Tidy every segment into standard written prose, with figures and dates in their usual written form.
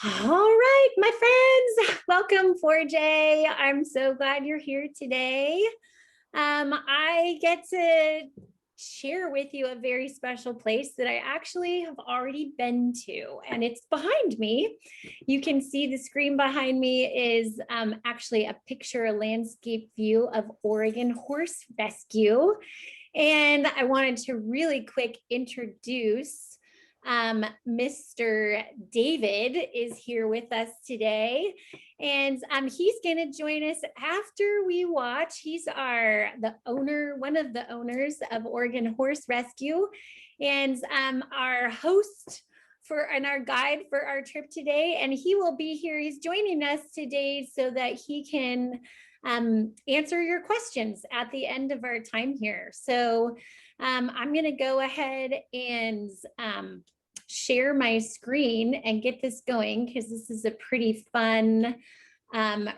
All right, my friends, welcome 4J. I'm so glad you're here today. I get to share with you a very special place that I actually have already been to, and it's behind me. You can see the screen behind me is actually a picture, a landscape view of Oregon Horse Rescue. And I wanted to really quick introduce Mr. David is here with us today, and he's going to join us after we watch. He's the owner, one of the owners of Oregon Horse Rescue, and our host and our guide for our trip today. And he will be here. He's joining us today so that he can answer your questions at the end of our time here. So I'm going to go ahead and share my screen and get this going, because this is a pretty fun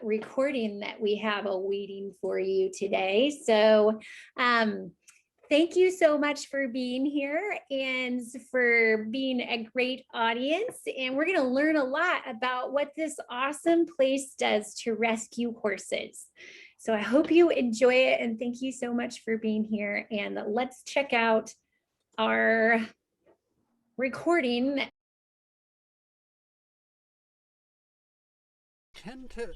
recording that we have awaiting for you today. So thank you so much for being here and for being a great audience. And we're going to learn a lot about what this awesome place does to rescue horses. So I hope you enjoy it, and thank you so much for being here. And let's check out our recording. Tend to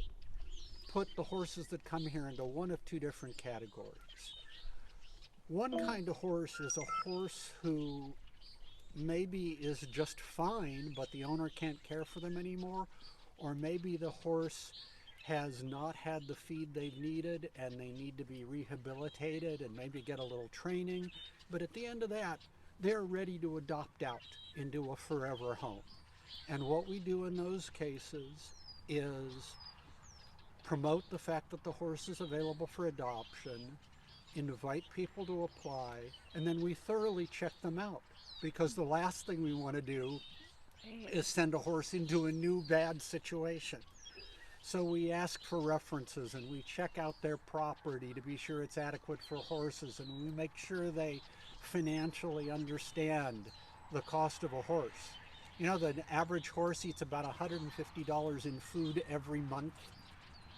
put the horses that come here into one of two different categories. One kind of horse is a horse who maybe is just fine, but the owner can't care for them anymore, or maybe the horse has not had the feed they've needed and they need to be rehabilitated and maybe get a little training, but at the end of that, they're ready to adopt out into a forever home. And what we do in those cases is promote the fact that the horse is available for adoption, invite people to apply, and then we thoroughly check them out, because the last thing we want to do is send a horse into a new bad situation. So we ask for references and we check out their property to be sure it's adequate for horses, and we make sure they financially understand the cost of a horse. You know, the average horse eats about $150 in food every month.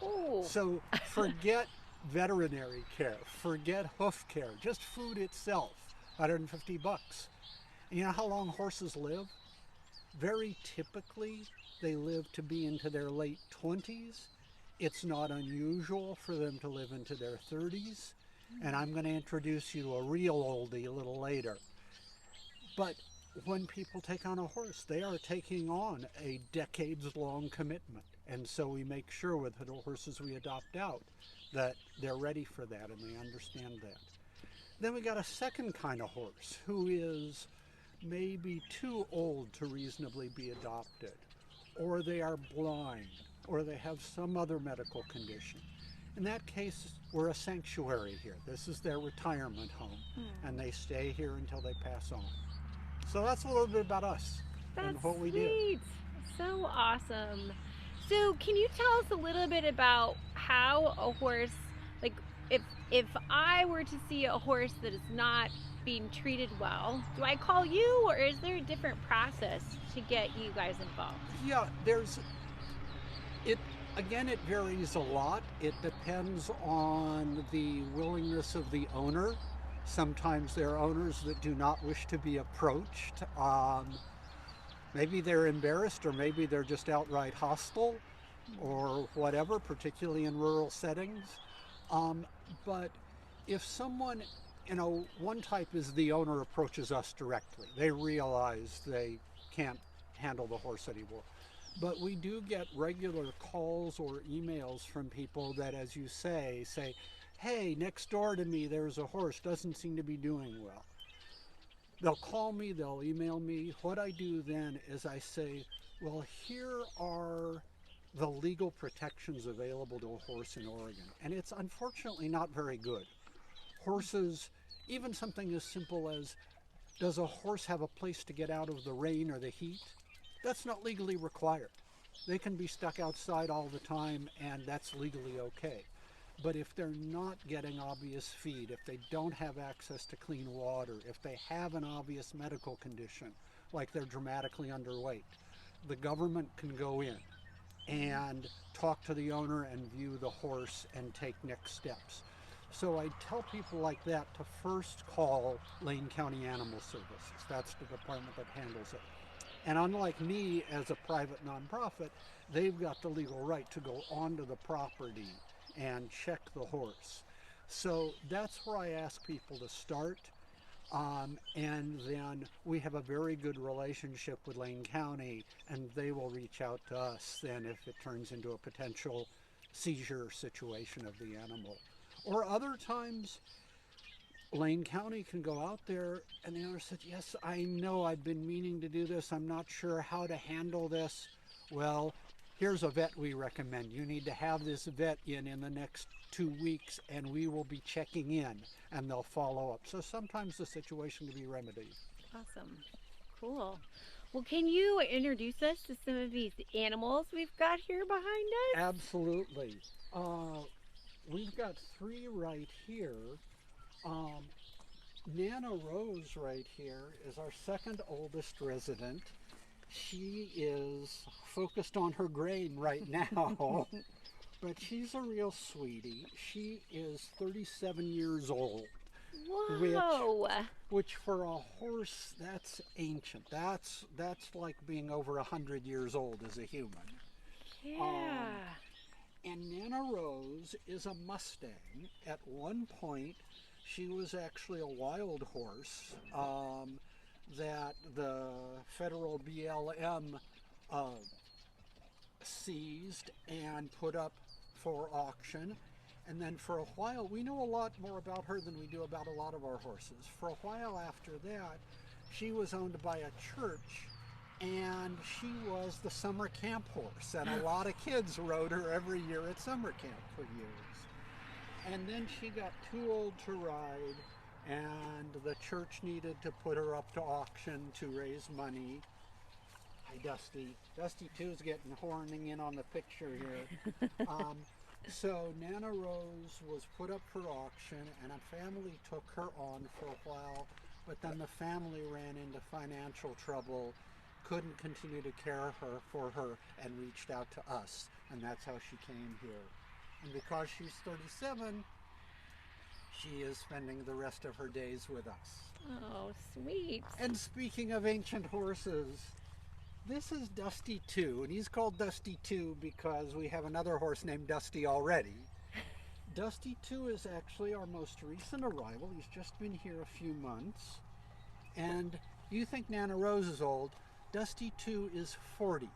Oh, So forget veterinary care, forget hoof care, just food itself, 150 bucks. And you know how long horses live? Very typically, they live to be into their late 20s. It's not unusual for them to live into their 30s. And I'm going to introduce you to a real oldie a little later. But when people take on a horse, they are taking on a decades-long commitment. And so we make sure with the horses we adopt out that they're ready for that and they understand that. Then we got a second kind of horse who is maybe too old to reasonably be adopted, or they are blind, or they have some other medical condition. In that case, we're a sanctuary here. This is their retirement home, and they stay here until they pass on. So that's a little bit about us and that's what we do. sweet. So awesome. So, can you tell us a little bit about how a horse, like if I were to see a horse that is not being treated well, do I call you, or is there a different process to get you guys involved? Yeah, there's it again, it varies a lot. It depends on the willingness of the owner. Sometimes there are owners that do not wish to be approached. Maybe they're embarrassed, or maybe they're just outright hostile, or whatever, particularly in rural settings. But if someone, one type is the owner approaches us directly. They realize they can't handle the horse anymore. But we do get regular calls or emails from people that, as you say, hey, next door to me there's a horse, doesn't seem to be doing well. They'll call me, they'll email me. What I do then is I say, well, here are the legal protections available to a horse in Oregon. And it's unfortunately not very good. Horses, even something as simple as, does a horse have a place to get out of the rain or the heat? That's not legally required. They can be stuck outside all the time, and that's legally okay. But if they're not getting obvious feed, if they don't have access to clean water, if they have an obvious medical condition, like they're dramatically underweight, the government can go in and talk to the owner and view the horse and take next steps. So I tell people like that to first call Lane County Animal Services. That's the department that handles it. And unlike me as a private nonprofit, they've got the legal right to go onto the property and check the horse. So that's where I ask people to start. And then we have a very good relationship with Lane County, and they will reach out to us then if it turns into a potential seizure situation of the animal. Or other times, Lane County can go out there and the owner said, yes, I know I've been meaning to do this. I'm not sure how to handle this. Well, here's a vet we recommend. You need to have this vet in the next 2 weeks, and we will be checking in, and they'll follow up. So sometimes the situation can be remedied. Awesome. Cool. Well, can you introduce us to some of these animals we've got here behind us? Absolutely. We've got 3 right here. Nana Rose right here is our second oldest resident. She is focused on her grain right now, but she's a real sweetie. She is 37 years old. Whoa! Which for a horse, that's ancient. That's like being over 100 years old as a human. Yeah. And Nana Rose is a Mustang. At one point, she was actually a wild horse that the federal BLM seized and put up for auction. And then for a while, we know a lot more about her than we do about a lot of our horses. For a while after that, she was owned by a church, and she was the summer camp horse. And a lot of kids rode her every year at summer camp for years. And then she got too old to ride, and the church needed to put her up to auction to raise money. Hi, Dusty. Dusty too is getting horning in on the picture here. So Nana Rose was put up for auction, and a family took her on for a while, but then the family ran into financial trouble, couldn't continue to care for her, and reached out to us, and that's how she came here. And because she's 37, she is spending the rest of her days with us. Oh, sweet. And speaking of ancient horses, this is Dusty 2, and he's called Dusty 2 because we have another horse named Dusty already. Dusty 2 is actually our most recent arrival. He's just been here a few months. And you think Nana Rose is old. Dusty 2 is 40.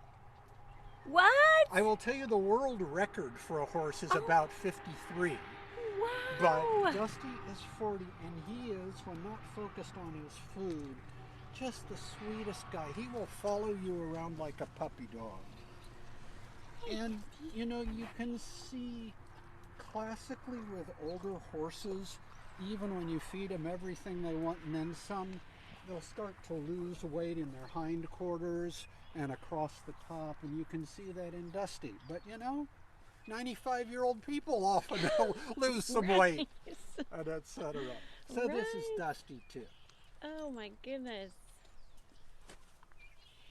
What? I will tell you the world record for a horse is about 53. Wow. But Dusty is 40, and he is, when not focused on his food, just the sweetest guy. He will follow you around like a puppy dog. And, you know, you can see classically with older horses, even when you feed them everything they want and then some, they'll start to lose weight in their hindquarters and across the top, and you can see that in Dusty. But, you know, 95-year-old people often lose some weight, and etc. So this is Dusty too. Oh my goodness.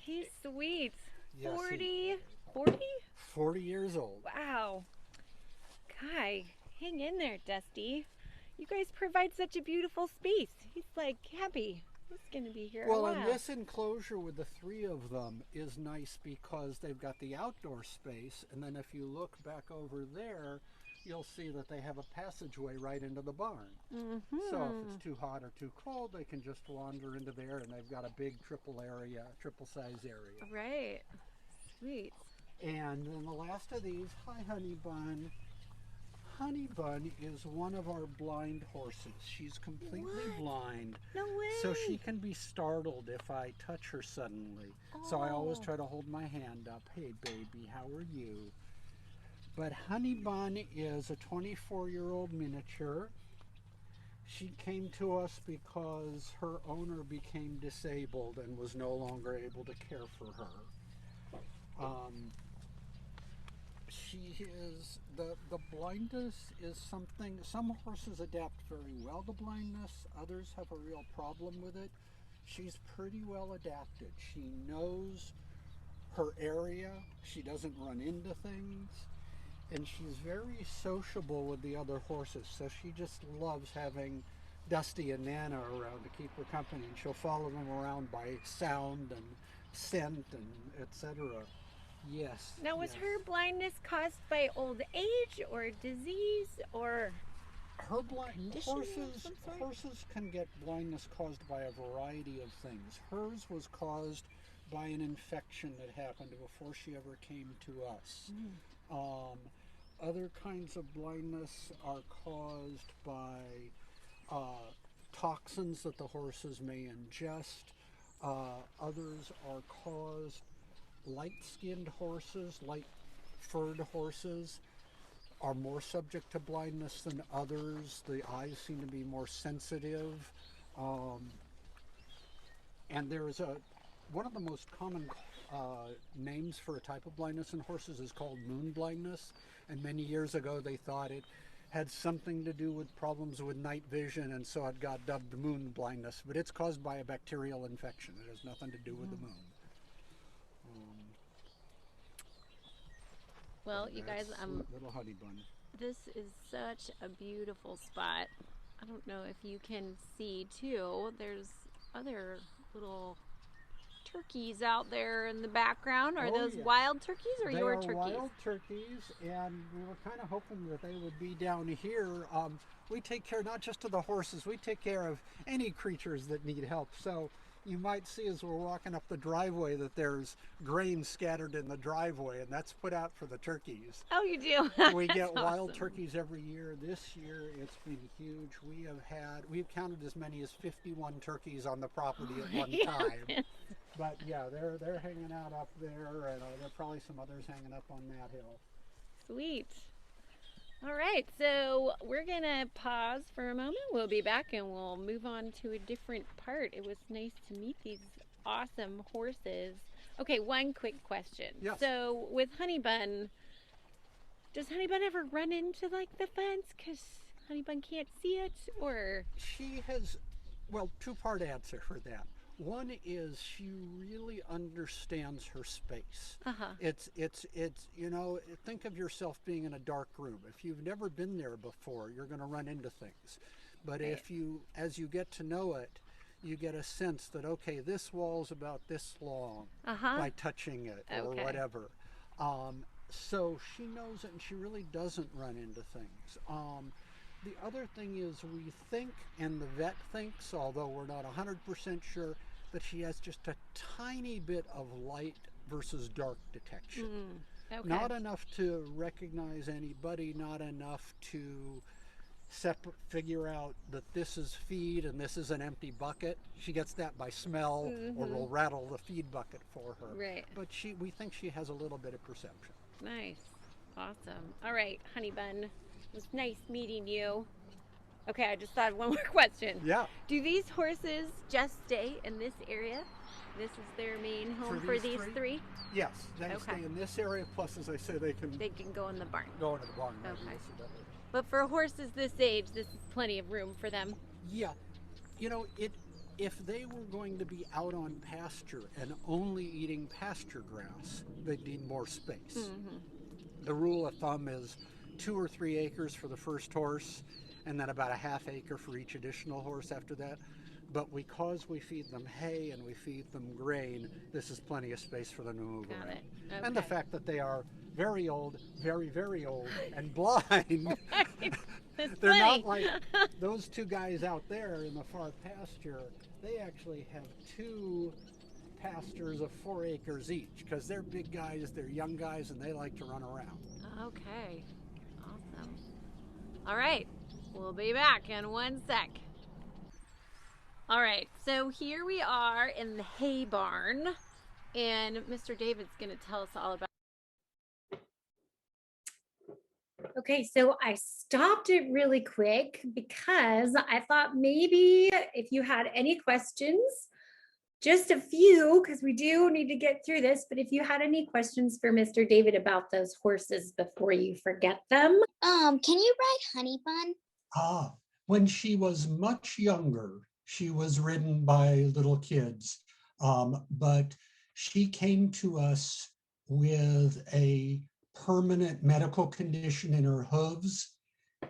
He's sweet. Yes, 40? 40? 40 years old. Wow. Guy, hang in there, Dusty. You guys provide such a beautiful space. He's like happy. He's going to be here a Well, while. and this enclosure with the 3 of them is nice because they've got the outdoor space, and then if you look back over there, you'll see that they have a passageway right into the barn. Mm-hmm. So if it's too hot or too cold, they can just wander into there, and they've got a big triple size area. Right. Sweet. And then the last of these, hi Honey Bun. Honey Bun is one of our blind horses. She's completely blind. No way. So she can be startled if I touch her suddenly. So I always try to hold my hand up. Hey baby, how are you? But Honey Bun is a 24-year-old miniature. She came to us because her owner became disabled and was no longer able to care for her. She is, the blindness is something, some horses adapt very well to blindness, others have a real problem with it. She's pretty well adapted. She knows her area. She doesn't run into things. And she's very sociable with the other horses. So she just loves having Dusty and Nana around to keep her company. And she'll follow them around by sound and scent and etc. Yes. Now, was yes. her blindness caused by old age or disease or Her condition of some sort? horses can get blindness caused by a variety of things. Hers was caused by an infection that happened before she ever came to us. Other kinds of blindness are caused by toxins that the horses may ingest. Others are caused, light-skinned horses, light-furred horses are more subject to blindness than others. The eyes seem to be more sensitive. And there's one of the most common names for a type of blindness in horses is called moon blindness. And many years ago they thought it had something to do with problems with night vision, and so it got dubbed moon blindness. But it's caused by a bacterial infection. It has nothing to do with the moon. Well, you guys, little honey bun. This is such a beautiful spot. I don't know if you can see too. There's other little turkeys out there in the background. Are those wild turkeys or your turkeys? They are wild turkeys, and we were kind of hoping that they would be down here. We take care not just of the horses, we take care of any creatures that need help. So you might see as we're walking up the driveway that there's grain scattered in the driveway, and that's put out for the turkeys. Oh, you do? We get wild turkeys every year. This year it's been huge. We've counted as many as 51 turkeys on the property at one time. But yeah, they're hanging out up there, and there are probably some others hanging up on that hill. Sweet. All right, so we're gonna pause for a moment. We'll be back and we'll move on to a different part. It was nice to meet these awesome horses. Okay, one quick question. Yes. So with Honey Bun, does Honey Bun ever run into like the fence because Honey Bun can't see it, or? She has, well, two-part answer for that. One is she really understands her space. It's you know, think of yourself being in a dark room. If you've never been there before, you're going to run into things. But if you, as you get to know it, you get a sense that, okay, this wall's about this long by touching it or whatever. So she knows it, and she really doesn't run into things. The other thing is we think, and the vet thinks, although we're not 100% sure, that she has just a tiny bit of light versus dark detection. Not enough to recognize anybody, not enough to figure out that this is feed and this is an empty bucket. She gets that by smell, or will rattle the feed bucket for her. Right. But we think she has a little bit of perception. Nice. Awesome. All right, Honey Bun. It was nice meeting you. Okay, I just thought of one more question. Yeah. Do these horses just stay in this area? This is their main home for these three? Yes, they stay in this area. Plus, as I say, they can go in the barn. Go into the barn. Okay. But for horses this age, this is plenty of room for them. Yeah. You know, if they were going to be out on pasture and only eating pasture grass, they'd need more space. The rule of thumb is 2 or 3 acres for the first horse, and then about a ½ acre for each additional horse after that. But because we feed them hay and we feed them grain, this is plenty of space for them to move around. Okay. And the fact that they are very old, very, very old, and blind. They're not like those two guys out there in the far pasture. They actually have 2 pastures of 4 acres each, because they're big guys, they're young guys, and they like to run around. Okay. Awesome. All right. We'll be back in 1 sec. All right, so here we are in the hay barn, and Mr. David's going to tell us all about it. Okay, so I stopped it really quick because I thought maybe if you had any questions, just a few, because we do need to get through this, but if you had any questions for Mr. David about those horses before you forget them. Can you ride Honey Bun? When she was much younger, she was ridden by little kids, but She came to us with a permanent medical condition in her hooves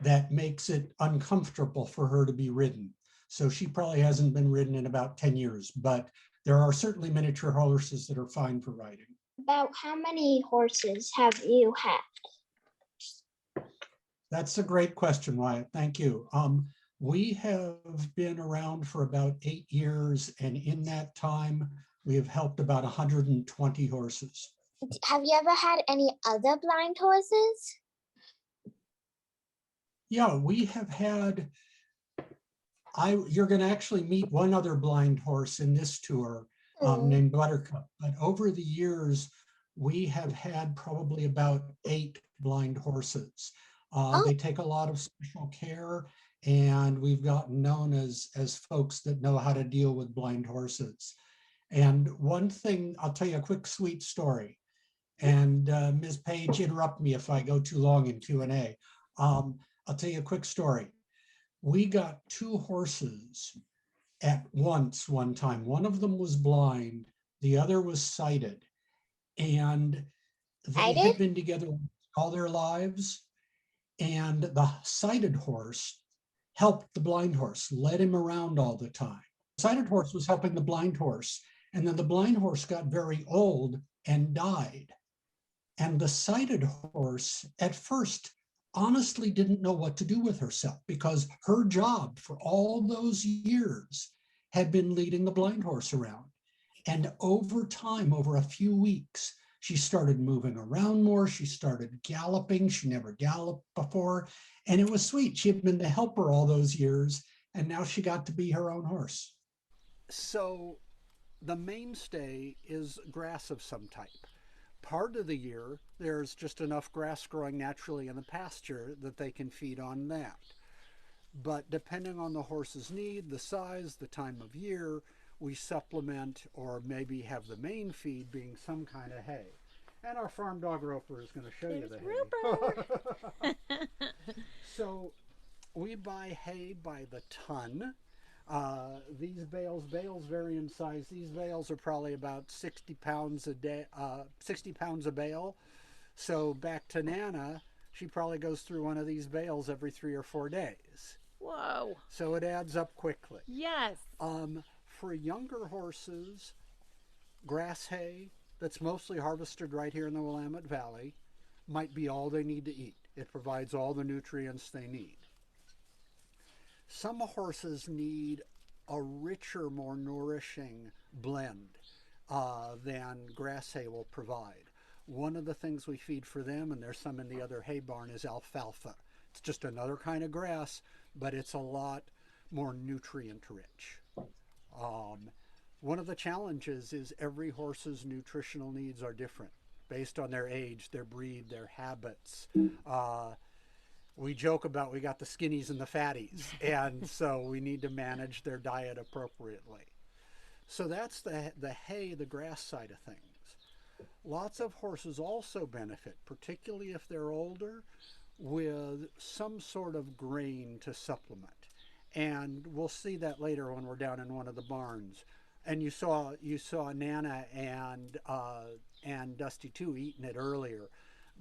that makes it uncomfortable for her to be ridden. So she probably hasn't been ridden in about 10 years, but there are certainly miniature horses that are fine for riding. About how many horses have you had? That's a great question, Wyatt. Thank you. We have been around for about 8 years, and in that time, we have helped about 120 horses. Have you ever had any other blind horses? Yeah, we have had, you're going to actually meet one other blind horse in this tour named Buttercup. But over the years, we have had probably about 8 blind horses. They take a lot of special care, and we've gotten known as folks that know how to deal with blind horses. And one thing, I'll tell you a quick sweet story. And Ms. Page, interrupt me if I go too long in Q&A. I'll tell you a quick story. We got 2 horses at once one time. One of them was blind, the other was sighted. And they had been together all their lives. And the sighted horse helped the blind horse, led him around all the time. The sighted horse was helping the blind horse. And then the blind horse got very old and died. And the sighted horse at first honestly didn't know what to do with herself, because her job for all those years had been leading the blind horse around. And over time, over a few weeks, she started moving around more. She started galloping. She never galloped before. And it was sweet. She had been the helper all those years, and now she got to be her own horse. So the mainstay is grass of some type. Part of the year, there's just enough grass growing naturally in the pasture that they can feed on that. But depending on the horse's need, the size, the time of year, we supplement or maybe have the main feed being some kind of hay. And our farm dog Roper is going to show you the hay. So we buy hay by the ton. These bales vary in size. These bales are probably about 60 pounds a day, 60 pounds a bale. So back to Nana, she probably goes through one of these bales every 3 or 4 days. Whoa. So it adds up quickly. Yes. For younger horses, grass hay that's mostly harvested right here in the Willamette Valley might be all they need to eat. It provides all the nutrients they need. Some horses need a richer, more nourishing blend than grass hay will provide. One of the things we feed for them, and there's some in the other hay barn, is alfalfa. It's just another kind of grass, but it's a lot more nutrient rich. One of the challenges is every horse's nutritional needs are different based on their age, their breed, their habits. We joke about we got the skinnies and the fatties, and so we need to manage their diet appropriately. So that's the hay, the grass side of things. Lots of horses also benefit, particularly if they're older, with some sort of grain to supplement. And we'll see that later when we're down in one of the barns. And you saw Nana and Dusty too eating it earlier.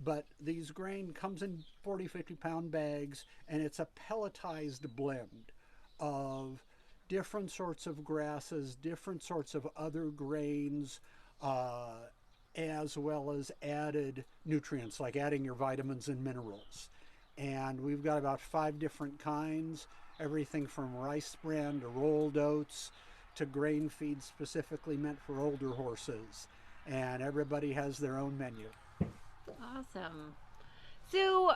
But these grain comes in 40, 50 pound bags, and it's a pelletized blend of different sorts of grasses, different sorts of other grains, as well as added nutrients, like adding your vitamins and minerals. And we've got about 5 different kinds, everything from rice bran to rolled oats to grain feed specifically meant for older horses. And everybody has their own menu. Awesome. So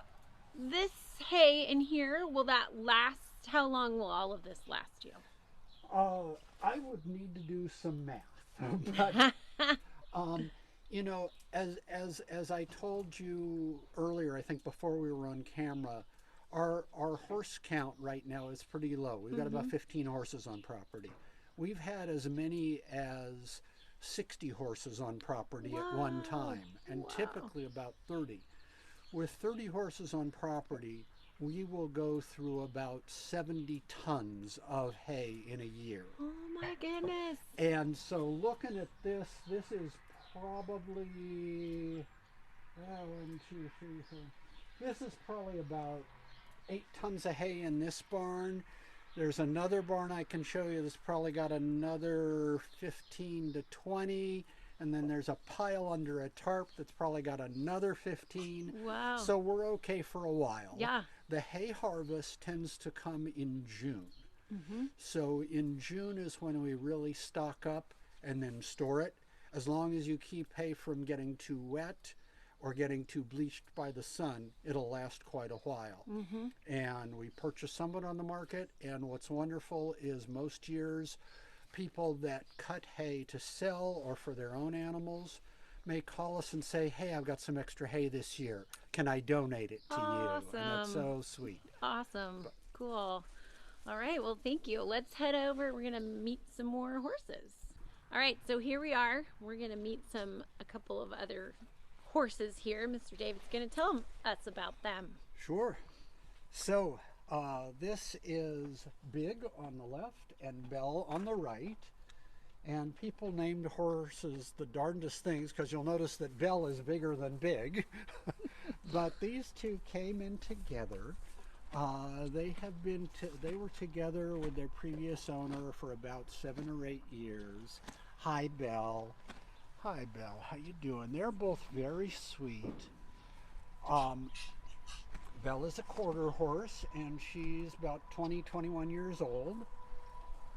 this hay in here, will that last? How long will all of this last you? I would need to do some math. But you know, as I told you earlier, I think before we were on camera, our horse count right now is pretty low. We've got about 15 horses on property. We've had as many as 60 horses on property at one time, and typically about 30. With 30 horses on property, we will go through about 70 tons of hay in a year. Oh my goodness. And so looking at this, this is probably, one, two, three, four. This is probably about 8 tons of hay in this barn. There's another barn I can show you that's probably got another 15 to 20. And then there's a pile under a tarp that's probably got another 15. Wow. So we're okay for a while. Yeah. The hay harvest tends to come in June. Mm-hmm. So in June is when we really stock up and then store it. As long as you keep hay from getting too wet or getting too bleached by the sun, it'll last quite a while. Mm-hmm. And we purchase some of it on the market. And what's wonderful is most years, people that cut hay to sell or for their own animals may call us and say, hey, I've got some extra hay this year. Can I donate it to you? And that's so sweet. Awesome. Cool. All right. Well, thank you. Let's head over. We're going to meet some more horses. All right. So here we are. We're going to meet a couple of other horses here. Mr. David's going to tell us about them. Sure. So this is Big on the left and Belle on the right. And people named horses the darndest things because you'll notice that Belle is bigger than Big. But these two came in together. They were together with their previous owner for about 7 or 8 years. Hi, Belle. Hi, Belle. How you doing? They're both very sweet. Belle is a quarter horse, and she's about 20, 21 years old.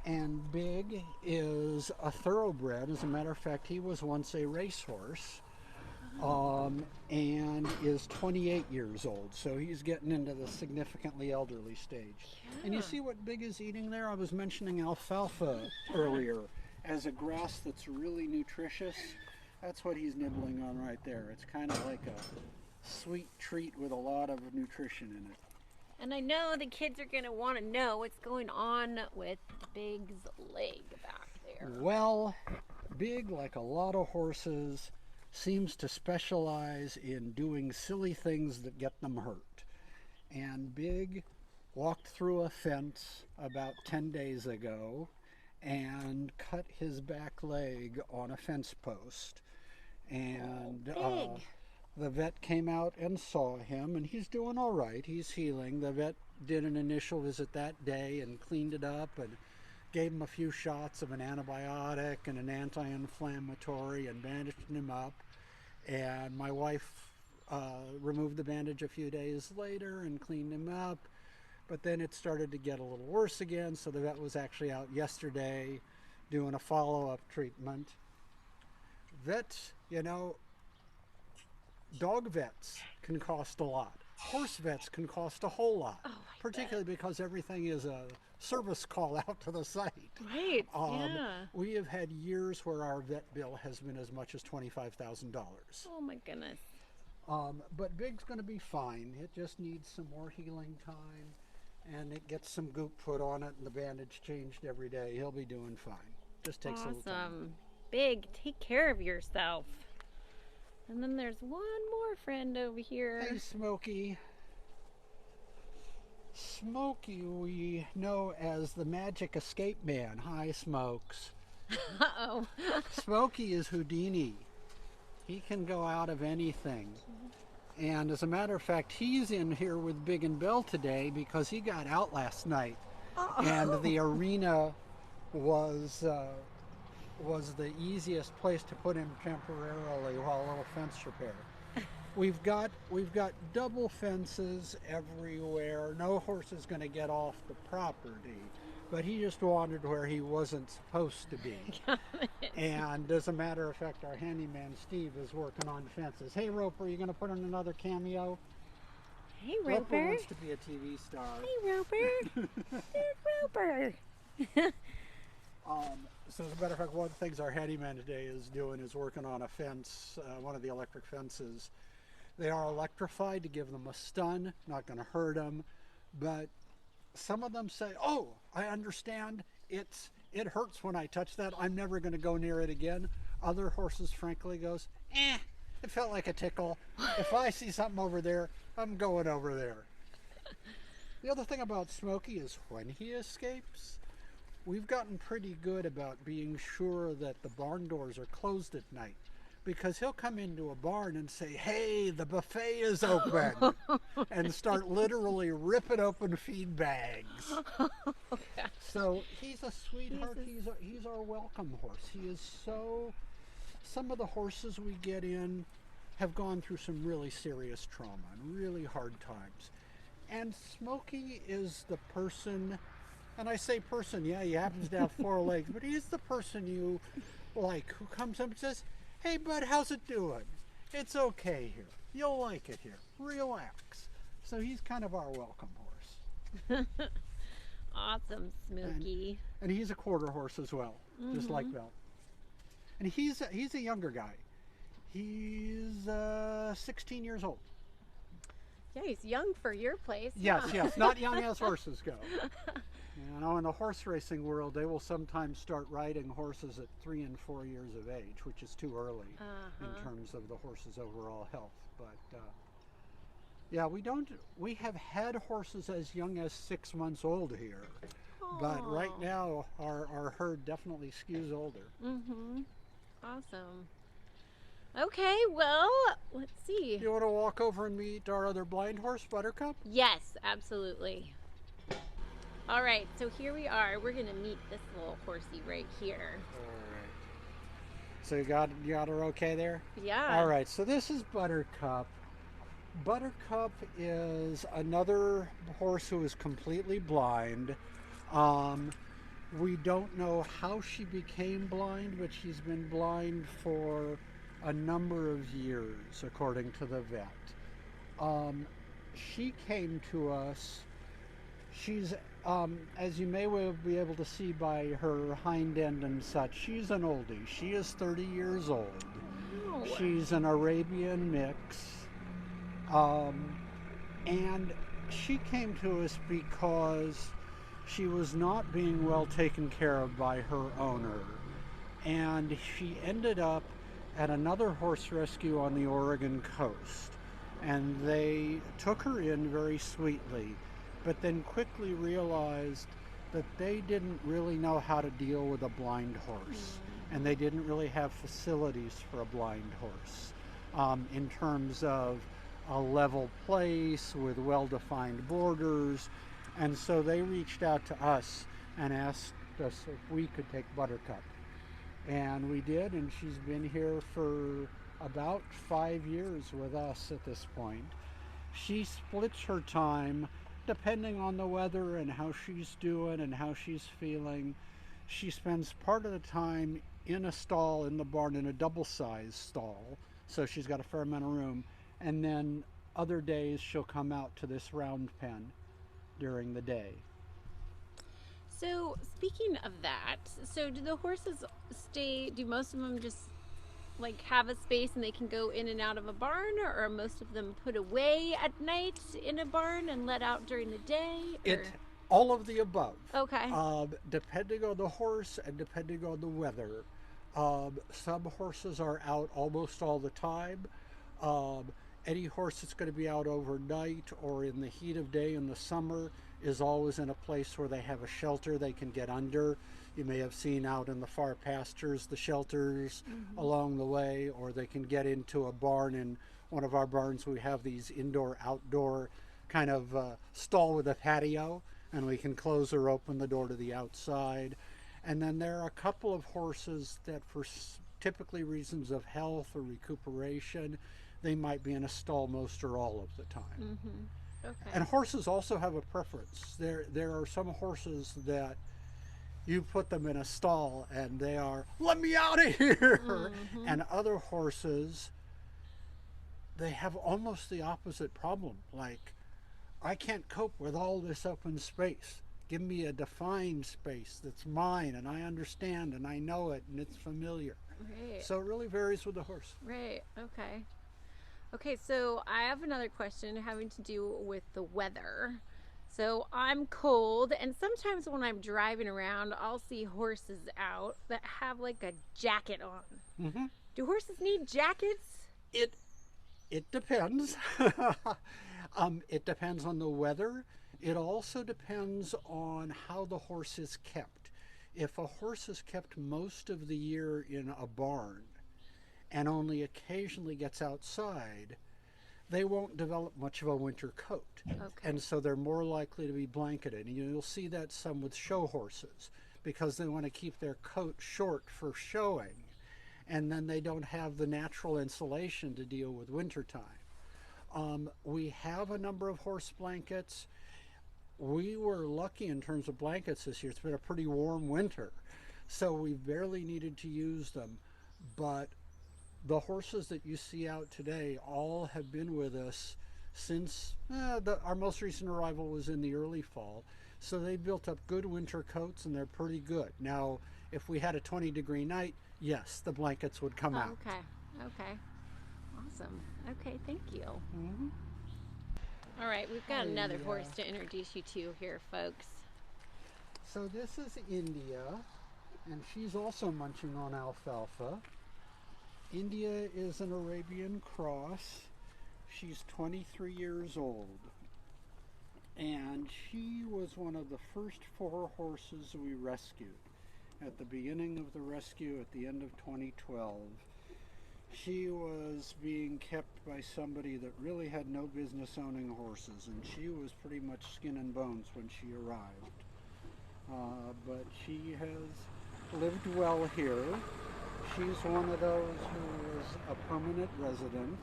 And Big is a thoroughbred. As a matter of fact, he was once a racehorse, and is 28 years old. So he's getting into the significantly elderly stage. Yeah. And you see what Big is eating there? I was mentioning alfalfa earlier as a grass that's really nutritious. That's what he's nibbling on right there. It's kind of like a sweet treat with a lot of nutrition in it. And I know the kids are going to want to know what's going on with Big's leg back there. Well, Big, like a lot of horses, seems to specialize in doing silly things that get them hurt. And Big walked through a fence about 10 days ago and cut his back leg on a fence post. And the vet came out and saw him, and he's doing all right. He's healing. The vet did an initial visit that day and cleaned it up and gave him a few shots of an antibiotic and an anti-inflammatory and bandaged him up. And my wife removed the bandage a few days later and cleaned him up. But then it started to get a little worse again, so the vet was actually out yesterday doing a follow-up treatment. Vets, dog vets can cost a lot. Horse vets can cost a whole lot, particularly because everything is a service call out to the site. Right, yeah. We have had years where our vet bill has been as much as $25,000. Oh my goodness. But Big's going to be fine. It just needs some more healing time, and it gets some goop put on it and the bandage changed every day. He'll be doing fine. Just takes a little time. Awesome. Big, take care of yourself. And then there's one more friend over here. Hey, Smokey. Smokey we know as the Magic Escape Man. Hi, Smokes. Uh-oh. Smokey is Houdini. He can go out of anything. And as a matter of fact, he's in here with Big and Belle today because he got out last night. And the arena was the easiest place to put him temporarily while a little fence repair. We've got double fences everywhere. No horse is going to get off the property, but he just wandered where he wasn't supposed to be. And as a matter of fact, our handyman Steve is working on fences. Hey Roper, you going to put in another cameo? Hey Roper. Roper wants to be a TV star. Hey Roper. There's Roper. So as a matter of fact, one of the things our handyman today is doing is working on a fence, one of the electric fences. They are electrified to give them a stun, not going to hurt them, but some of them say, oh, I understand, it hurts when I touch that, I'm never going to go near it again. Other horses frankly goes, it felt like a tickle. If I see something over there, I'm going over there. The other thing about Smokey is when he escapes, we've gotten pretty good about being sure that the barn doors are closed at night. Because he'll come into a barn and say, "Hey, the buffet is open," and start literally ripping open feed bags. So he's a sweetheart. He's our welcome horse. He is so. Some of the horses we get in have gone through some really serious trauma and really hard times. And Smokey is the person, and I say person, yeah, he happens to have four legs, but he's the person you like who comes up and says, "Hey, bud, how's it doing? It's okay here. You'll like it here. Relax." So he's kind of our welcome horse. Awesome, Smokey. And he's a quarter horse as well, just like Belle. And he's a younger guy. He's 16 years old. Yeah, he's young for your place. Yes, huh? yes, not young as horses go. You know, in the horse racing world, they will sometimes start riding horses at 3 and 4 years of age, which is too early in terms of the horse's overall health. But yeah, we have had horses as young as 6 months old here. But right now, our herd definitely skews older. Awesome. Okay, well, let's see. You want to walk over and meet our other blind horse, Buttercup? Yes, absolutely. All right, so here we are. We're gonna meet this little horsey right here. All right. So you got her okay there? Yeah. All right, so this is Buttercup. Buttercup is another horse who is completely blind. We don't know how she became blind, but she's been blind for a number of years, according to the vet. She came to us. She's, as you may well be able to see by her hind end and such, she's an oldie. She is 30 years old. Oh. She's an Arabian mix. And she came to us because she was not being well taken care of by her owner. And she ended up at another horse rescue on the Oregon coast. And they took her in very sweetly, but then quickly realized that they didn't really know how to deal with a blind horse. And they didn't really have facilities for a blind horse in terms of a level place with well-defined borders. And so they reached out to us and asked us if we could take Buttercup. And we did, and she's been here for about 5 years with us at this point. She splits her time depending on the weather and how she's doing and how she's feeling. She spends part of the time in a stall in the barn, in a double-sized stall, so she's got a fair amount of room. And then other days she'll come out to this round pen during the day. So speaking of that, so do the horses do most of them just like have a space and they can go in and out of a barn, or are most of them put away at night in a barn and let out during the day? All of the above. Okay. Depending on the horse and depending on the weather. Some horses are out almost all the time. Any horse that's going to be out overnight or in the heat of day in the summer is always in a place where they have a shelter they can get under. You may have seen out in the far pastures the shelters along the way, or they can get into a barn. In one of our barns we have these indoor-outdoor kind of stall with a patio, and we can close or open the door to the outside. And then there are a couple of horses that for typically reasons of health or recuperation, they might be in a stall most or all of the time. Okay. And horses also have a preference. There are some horses that you put them in a stall and they are, "Let me out of here!" And other horses, they have almost the opposite problem. Like, "I can't cope with all this open space. Give me a defined space that's mine and I understand and I know it and it's familiar." Right. So it really varies with the horse. Right. Okay. Okay, so I have another question having to do with the weather. So I'm cold, and sometimes when I'm driving around, I'll see horses out that have like a jacket on. Do horses need jackets? It depends. It depends on the weather. It also depends on how the horse is kept. If a horse is kept most of the year in a barn and only occasionally gets outside, they won't develop much of a winter coat. Okay. And so they're more likely to be blanketed. And you'll see that some with show horses because they want to keep their coat short for showing. And then they don't have the natural insulation to deal with wintertime. We have a number of horse blankets. We were lucky in terms of blankets this year. It's been a pretty warm winter, so we barely needed to use them. But the horses that you see out today all have been with us since our most recent arrival was in the early fall. So they built up good winter coats and they're pretty good. Now, if we had a 20-degree night, yes, the blankets would come out. Okay. Okay. Awesome. Okay, thank you. Mm-hmm. All right, we've got another horse to introduce you to here, folks. So this is India, and she's also munching on alfalfa. India is an Arabian cross. She's 23 years old. And she was one of the first 4 horses we rescued. At the beginning of the rescue, at the end of 2012, she was being kept by somebody that really had no business owning horses, and she was pretty much skin and bones when she arrived. But she has lived well here. She's one of those who is a permanent resident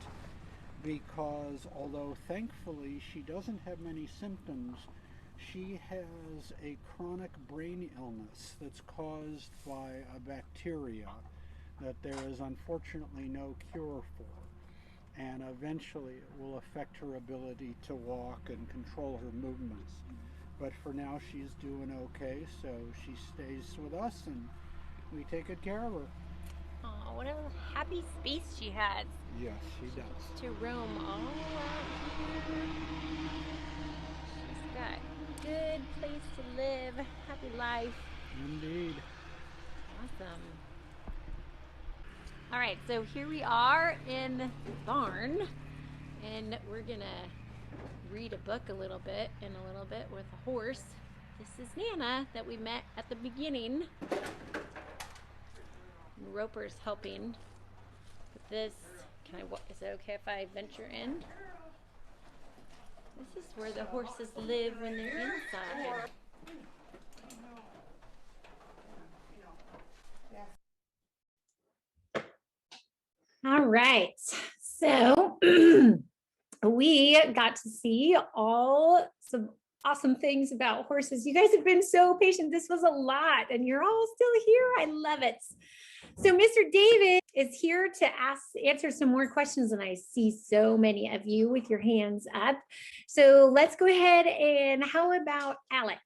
because although thankfully she doesn't have many symptoms, she has a chronic brain illness that's caused by a bacteria that there is unfortunately no cure for. And eventually it will affect her ability to walk and control her movements. But for now she's doing okay, so she stays with us and we take good care of her. Oh, what a happy space she has Yes, she does. to roam all around here. She's got a good place to live, happy life. Indeed. Awesome. All right, so here we are in the barn, and we're gonna read a book a little bit with a horse. This is Nana that we met at the beginning. Roper's helping with this. Is it okay if I venture in? This is where the horses live when they're inside. All right, so we got to see some awesome things about horses. You guys have been so patient. This was a lot, and you're all still here. I love it. So Mr. David is here to answer some more questions, and I see so many of you with your hands up. So let's go ahead, and how about Alex?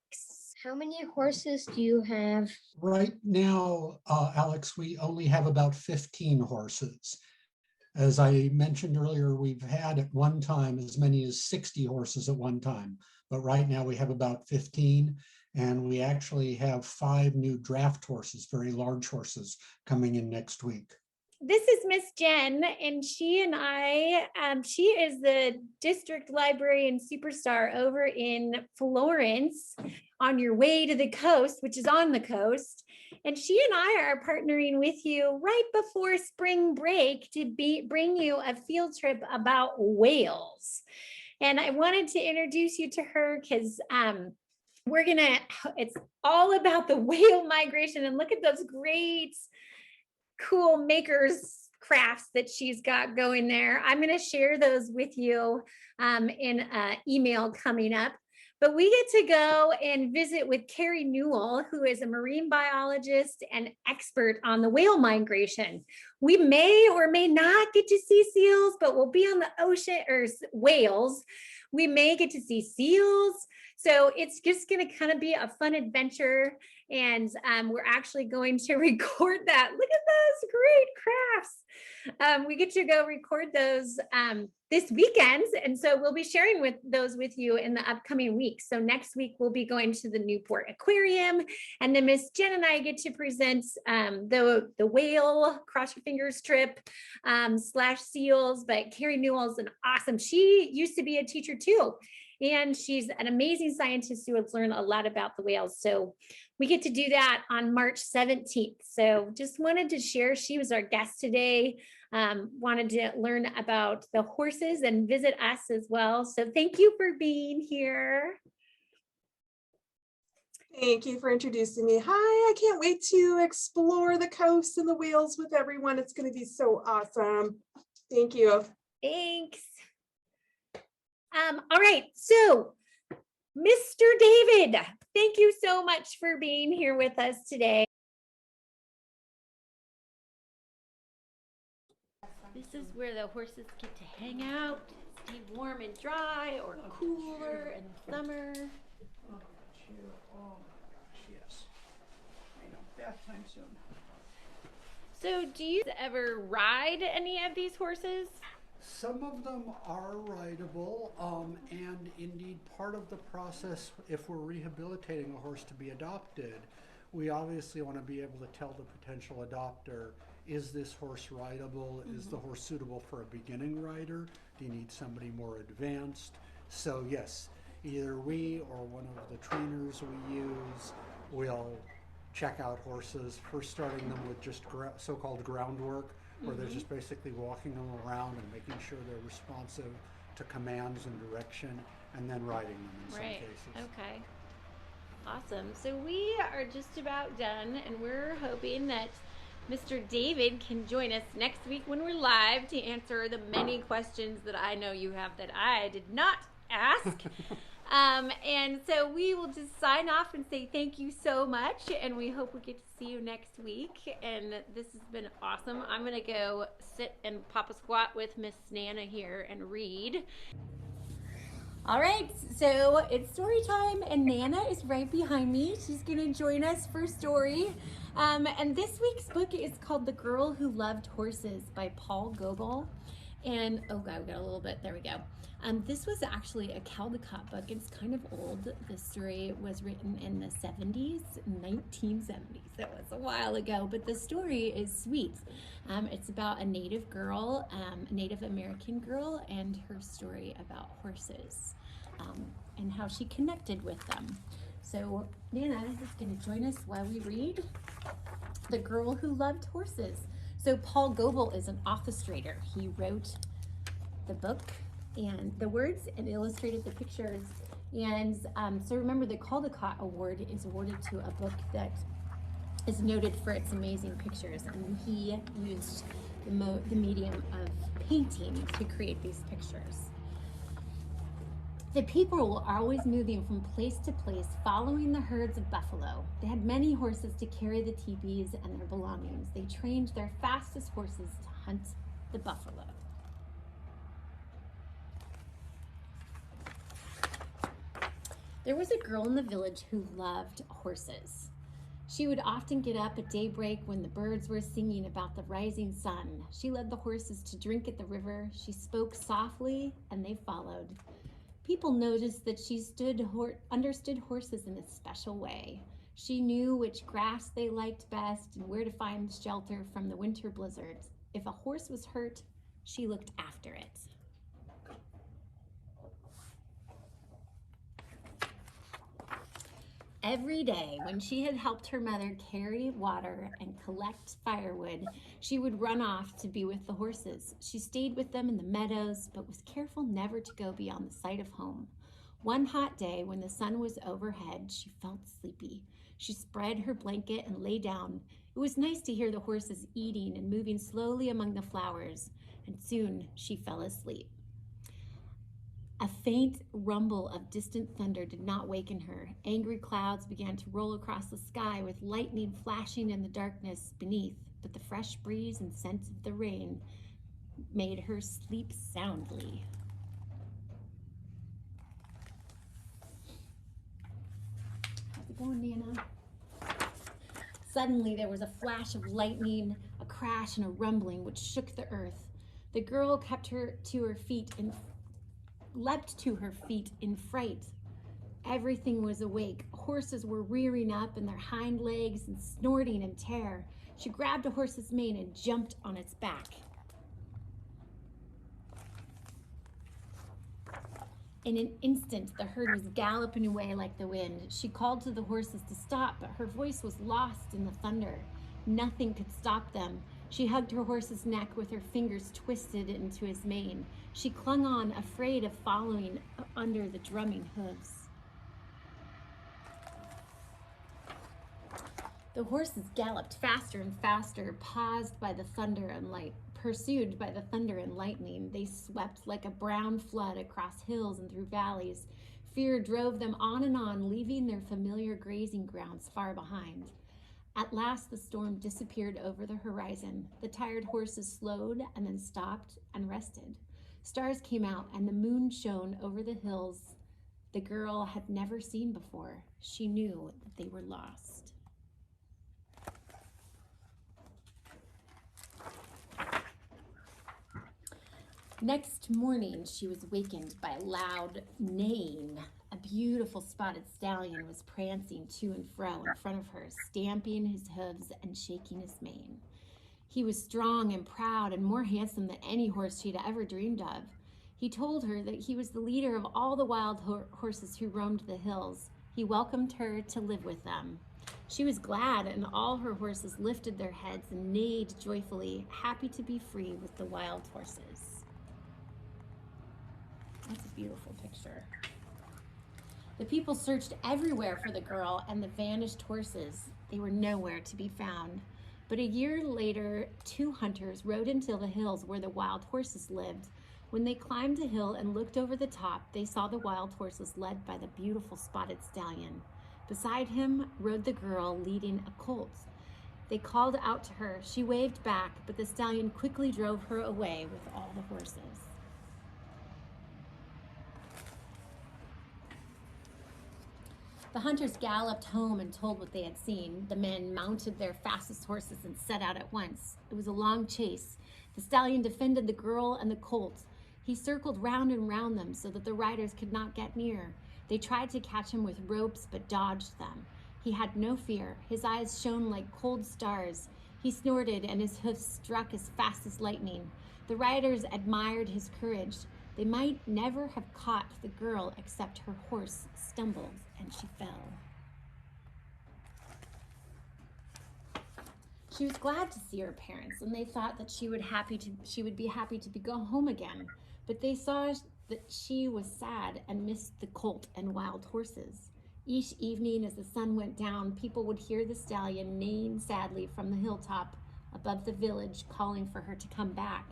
How many horses do you have? Right now, Alex, we only have about 15 horses. As I mentioned earlier, we've had at one time as many as 60 horses at one time, but right now we have about 15. And we actually have 5 new draft horses, very large horses, coming in next week. This is Miss Jen, and she is the district librarian superstar over in Florence on your way to the coast, which is on the coast. And she and I are partnering with you right before spring break to bring you a field trip about whales. And I wanted to introduce you to her because it's all about the whale migration, and look at those great, cool makers crafts that she's got going there. I'm going to share those with you in an email coming up. But we get to go and visit with Carrie Newell, who is a marine biologist and expert on the whale migration. We may or may not get to see seals, but we'll be on the ocean, or whales. We may get to see seals. So it's just going to kind of be a fun adventure. And we're actually going to record that. Look at those great crafts. We get to go record those this weekend. And so we'll be sharing those with you in the upcoming weeks. So next week, we'll be going to the Newport Aquarium. And then Miss Jen and I get to present the whale cross your fingers trip / seals. But Carrie Newell's she used to be a teacher too. And she's an amazing scientist who has learned a lot about the whales. So we get to do that on March 17th. So just wanted to share, she was our guest today. Wanted to learn about the horses and visit us as well. So thank you for being here. Thank you for introducing me. Hi, I can't wait to explore the coast and the whales with everyone. It's going to be so awesome. Thank you. Thanks. All right, so Mr. David, thank you so much for being here with us today. This is where the horses get to hang out, stay warm and dry, or cooler in the summer. Oh my gosh, yes. I know, bath time soon. So do you ever ride any of these horses? Some of them are rideable, and indeed part of the process, if we're rehabilitating a horse to be adopted, we obviously want to be able to tell the potential adopter, is this horse rideable? Mm-hmm. Is the horse suitable for a beginning rider? Do you need somebody more advanced? So yes, either we or one of the trainers we use will check out horses, first starting them with just so-called groundwork, where they're just basically walking them around and making sure they're responsive to commands and direction, and then riding them in some cases. Okay. Awesome. So we are just about done, and we're hoping that Mr. David can join us next week when we're live to answer the many questions that I know you have that I did not ask. And so we will just sign off and say thank you so much, and we hope we get to see you next week. And this has been awesome. I'm gonna go sit and pop a squat with Miss Nana here and read. All right, so it's story time, and Nana is right behind me. She's gonna join us for story. And this week's book is called The Girl Who Loved Horses by Paul Goebel. And, oh God, we got a little bit, there we go. This was actually a Caldecott book. It's kind of old. The story was written in the 70s, 1970s. That was a while ago, but the story is sweet. It's about a Native girl, a Native American girl, and her story about horses and how she connected with them. So Nana is going to join us while we read The Girl Who Loved Horses. So Paul Goebel is an orchestrator. He wrote the book and the words and illustrated the pictures. And so remember, the Caldecott Award is awarded to a book that is noted for its amazing pictures. And he used the medium of painting to create these pictures. The people were always moving from place to place, following the herds of buffalo. They had many horses to carry the teepees and their belongings. They trained their fastest horses to hunt the buffalo. There was a girl in the village who loved horses. She would often get up at daybreak when the birds were singing about the rising sun. She led the horses to drink at the river. She spoke softly, and they followed. People noticed that she understood horses in a special way. She knew which grass they liked best and where to find shelter from the winter blizzards. If a horse was hurt, she looked after it. Every day, when she had helped her mother carry water and collect firewood, she would run off to be with the horses. She stayed with them in the meadows, but was careful never to go beyond the sight of home. One hot day, when the sun was overhead, she felt sleepy. She spread her blanket and lay down. It was nice to hear the horses eating and moving slowly among the flowers, and soon she fell asleep. A faint rumble of distant thunder did not waken her. Angry clouds began to roll across the sky with lightning flashing in the darkness beneath, but the fresh breeze and scent of the rain made her sleep soundly. How's it going, Nana? Suddenly there was a flash of lightning, a crash, and a rumbling which shook the earth. The girl leapt to her feet in fright. Everything was awake. Horses were rearing up in their hind legs and snorting in terror. She grabbed a horse's mane and jumped on its back. In an instant, the herd was galloping away like the wind. She called to the horses to stop, but her voice was lost in the thunder. Nothing could stop them. She hugged her horse's neck with her fingers twisted into his mane. She clung on, afraid of following under the drumming hooves. The horses galloped faster and faster, pursued by the thunder and lightning. They swept like a brown flood across hills and through valleys. Fear drove them on and on, leaving their familiar grazing grounds far behind. At last, the storm disappeared over the horizon. The tired horses slowed and then stopped and rested. Stars came out and the moon shone over the hills the girl had never seen before. She knew that they were lost. Next morning, she was wakened by a loud neighing. A beautiful spotted stallion was prancing to and fro in front of her, stamping his hooves and shaking his mane. He was strong and proud and more handsome than any horse she'd ever dreamed of. He told her that he was the leader of all the wild horses who roamed the hills. He welcomed her to live with them. She was glad, and all her horses lifted their heads and neighed joyfully, happy to be free with the wild horses. That's a beautiful picture. The people searched everywhere for the girl and the vanished horses. They were nowhere to be found. But a year later, 2 hunters rode into the hills where the wild horses lived. When they climbed a hill and looked over the top, they saw the wild horses led by the beautiful spotted stallion. Beside him rode the girl leading a colt. They called out to her. She waved back, but the stallion quickly drove her away with all the horses. The hunters galloped home and told what they had seen. The men mounted their fastest horses and set out at once. It was a long chase. The stallion defended the girl and the colt. He circled round and round them so that the riders could not get near. They tried to catch him with ropes but dodged them. He had no fear. His eyes shone like cold stars. He snorted and his hoofs struck as fast as lightning. The riders admired his courage. They might never have caught the girl except her horse stumbled and she fell. She was glad to see her parents, and they thought that she would be happy to go home again. But they saw that she was sad and missed the colt and wild horses. Each evening as the sun went down, people would hear the stallion neighing sadly from the hilltop above the village, calling for her to come back.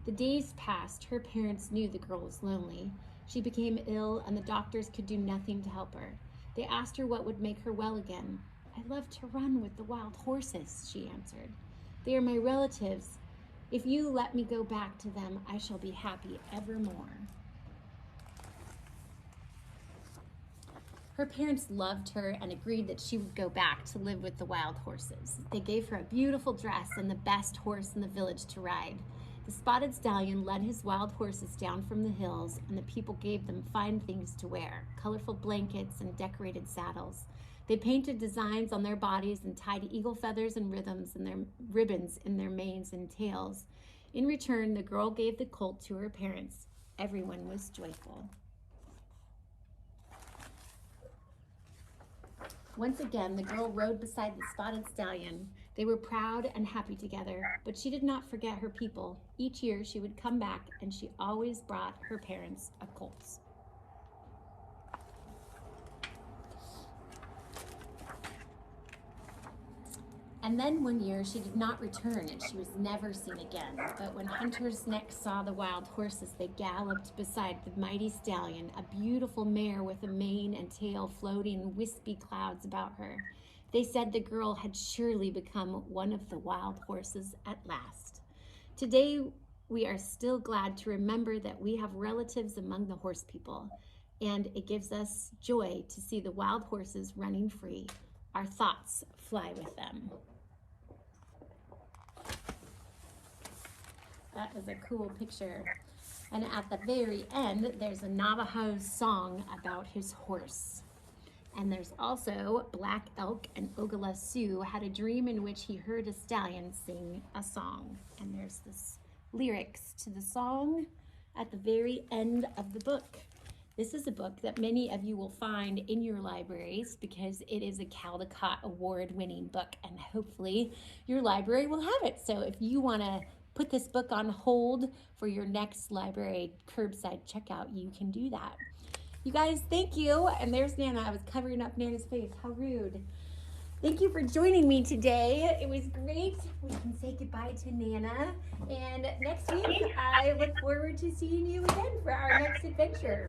The days passed. Her parents knew the girl was lonely. She became ill, and the doctors could do nothing to help her. They asked her what would make her well again. "I love to run with the wild horses," she answered. "They are my relatives. If you let me go back to them, I shall be happy evermore." Her parents loved her and agreed that she would go back to live with the wild horses. They gave her a beautiful dress and the best horse in the village to ride. The spotted stallion led his wild horses down from the hills, and the people gave them fine things to wear, colorful blankets and decorated saddles. They painted designs on their bodies and tied eagle feathers and ribbons in their manes and tails. In return, the girl gave the colt to her parents. Everyone was joyful. Once again, the girl rode beside the spotted stallion. They were proud and happy together, but she did not forget her people. Each year she would come back, and she always brought her parents a colt. And then one year she did not return, and she was never seen again. But when hunters next saw the wild horses, they galloped beside the mighty stallion, a beautiful mare with a mane and tail floating in wispy clouds about her. They said the girl had surely become one of the wild horses at last. Today, we are still glad to remember that we have relatives among the horse people, and it gives us joy to see the wild horses running free. Our thoughts fly with them. That is a cool picture. And at the very end, there's a Navajo song about his horse. And there's also Black Elk and Ogala Sioux had a dream in which he heard a stallion sing a song. And there's this lyrics to the song at the very end of the book. This is a book that many of you will find in your libraries because it is a Caldecott award-winning book, and hopefully your library will have it. So if you want to put this book on hold for your next library curbside checkout, you can do that. You guys, thank you. And there's Nana. I was covering up Nana's face. How rude. Thank you for joining me today. It was great. We can say goodbye to Nana. And next week, I look forward to seeing you again for our next adventure.